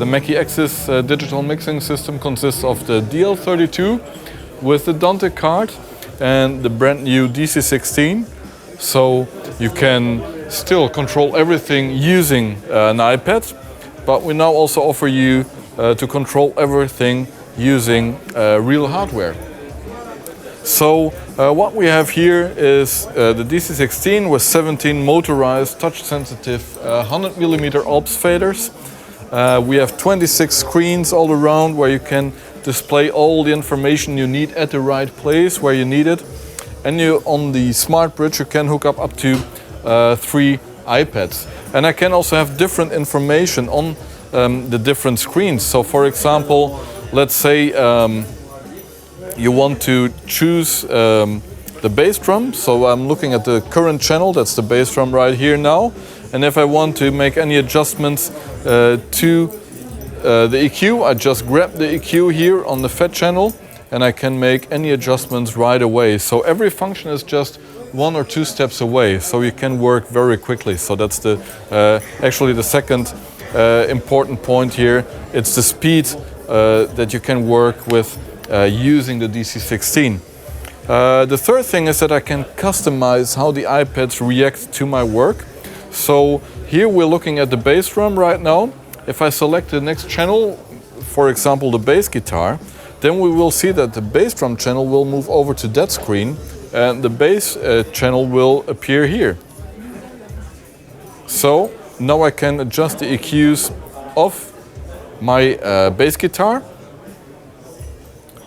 MACKIE AXIS digital mixing system consists of the DL32 with the DANTE card and the brand new DC16. So you can still control everything using an iPad, but we now also offer you to control everything using real hardware. So what we have here is the DC16 with 17 motorized, touch-sensitive 100mm Alps faders. We have 26 screens all around where you can display all the information you need at the right place where you need it. And on the smart bridge you can hook up to 3 iPads. And I can also have different information on the different screens. So for example, let's say you want to choose the bass drum. So I'm looking at the current channel, that's the bass drum right here now. And if I want to make any adjustments to the EQ, I just grab the EQ here on the FET channel and I can make any adjustments right away. So every function is just 1 or 2 steps away, so you can work very quickly. So that's the actually the second important point here. It's the speed that you can work with using the DC16. The third thing is that I can customize how the iPads react to my work. So here we're looking at the bass drum right now. If I select the next channel, for example the bass guitar, then we will see that the bass drum channel will move over to that screen and the bass channel will appear here. So now I can adjust the EQs of my bass guitar,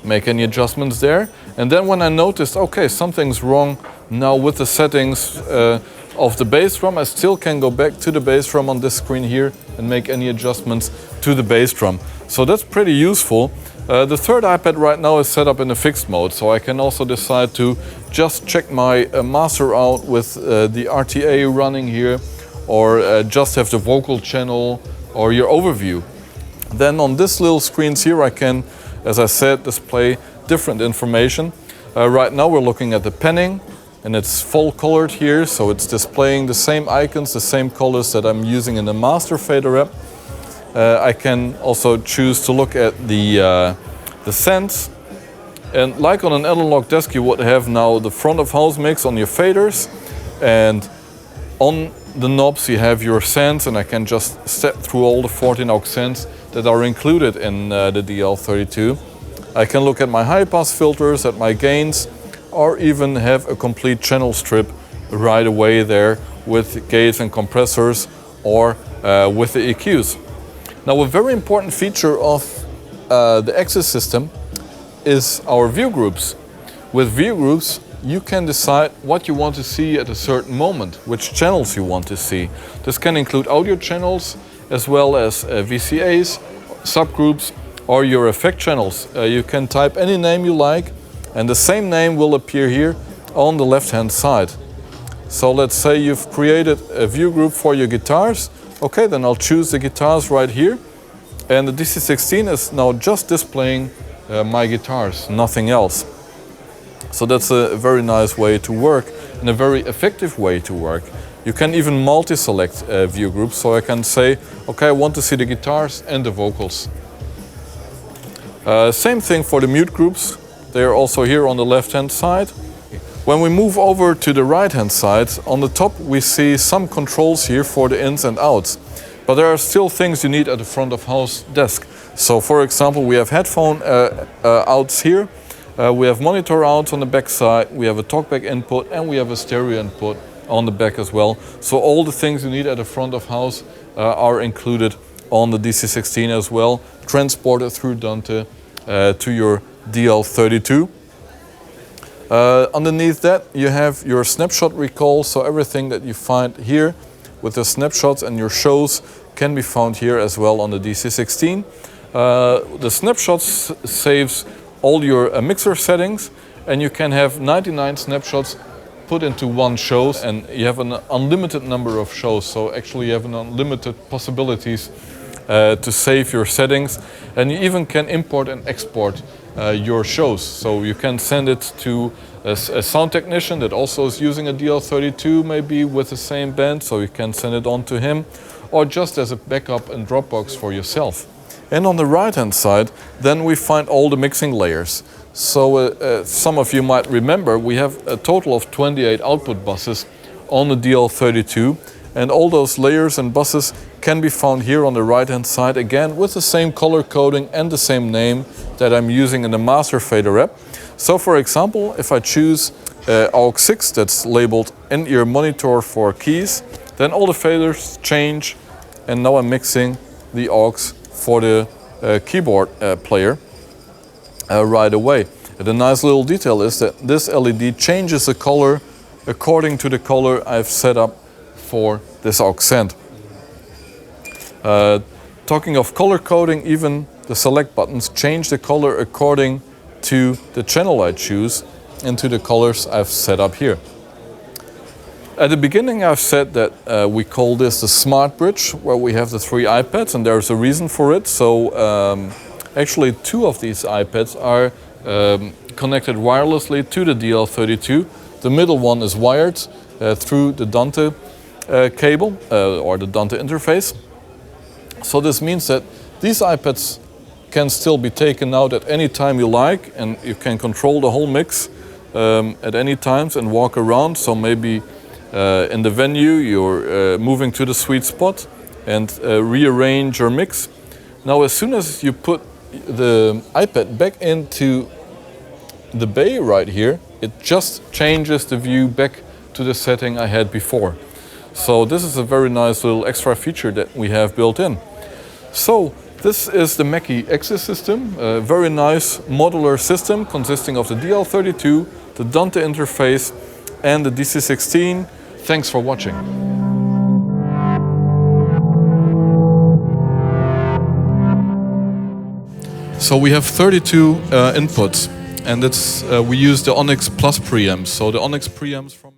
make any adjustments there, and then when I noticed, okay, something's wrong now with the settings of the bass drum, I still can go back to the bass drum on this screen here and make any adjustments to the bass drum. So that's pretty useful. The third iPad right now is set up in a fixed mode, so I can also decide to just check my master out with the RTA running here, or just have the vocal channel or your overview. Then on this little screens here I can, as I said, display different information. Right now we're looking at the panning and it's full colored here, so it's displaying the same icons, the same colors that I'm using in the master fader app. I can also choose to look at the sense, and like on an analog desk you would have now the front of house mix on your faders, and on the knobs you have your sense, and I can just step through all the 14 aux sense that are included in the DL32. I can look at my high pass filters, at my gains, or even have a complete channel strip right away there with gates and compressors, or with the EQs. Now a very important feature of the AXIS system is our view groups. With view groups you can decide what you want to see at a certain moment, which channels you want to see. This can include audio channels as well as VCAs, subgroups, or your effect channels. You can type any name you like and the same name will appear here on the left hand side. So let's say you've created a view group for your guitars. Okay, then I'll choose the guitars right here, and the DC16 is now just displaying my guitars, nothing else. So that's a very nice way to work and a very effective way to work. You can even multi-select view groups, so I can say, okay, I want to see the guitars and the vocals. Same thing for the mute groups. They are also here on the left hand side. When we move over to the right hand side, on the top we see some controls here for the ins and outs. But there are still things you need at the front of house desk. So for example, we have headphone outs here. We have monitor outs on the back side, we have a talkback input, and we have a stereo input on the back as well. So all the things you need at the front of house are included on the DC16 as well, transported through DANTE to your DL32. Underneath that you have your snapshot recall, so everything that you find here with the snapshots and your shows can be found here as well on the DC16. The snapshots saves all your mixer settings, and you can have 99 snapshots put into one show, and you have an unlimited number of shows, so actually you have an unlimited possibilities to save your settings, and you even can import and export your shows. So you can send it to a sound technician that also is using a DL32 maybe with the same band, so you can send it on to him, or just as a backup and Dropbox for yourself. And on the right hand side, then we find all the mixing layers. So some of you might remember we have a total of 28 output buses on the DL32, and all those layers and buses can be found here on the right hand side, again with the same color coding and the same name that I'm using in the master fader app. So for example, if I choose AUX 6 that's labeled in-ear monitor for keys, then all the faders change, and now I'm mixing the AUX for the keyboard player right away. And a nice little detail is that this LED changes the color according to the color I've set up for this AUX end. Talking of color coding, even the select buttons change the color according to the channel I choose and to the colors I've set up here. At the beginning I've said that we call this the smart bridge, where we have the 3 iPads, and there's a reason for it. So actually 2 of these iPads are connected wirelessly to the DL32. The middle one is wired through the DANTE cable or the DANTE interface. So this means that these iPads can still be taken out at any time you like, and you can control the whole mix at any times and walk around. So maybe in the venue you're moving to the sweet spot and rearrange your mix. Now as soon as you put the iPad back into the bay right here, it just changes the view back to the setting I had before. So this is a very nice little extra feature that we have built in. So this is the MACKIE AXIS system, a very nice modular system consisting of the DL32, the DANTE interface and the DC16. Thanks for watching. So we have 32 inputs, and it's we use the Onyx Plus preamps. So the Onyx preamps from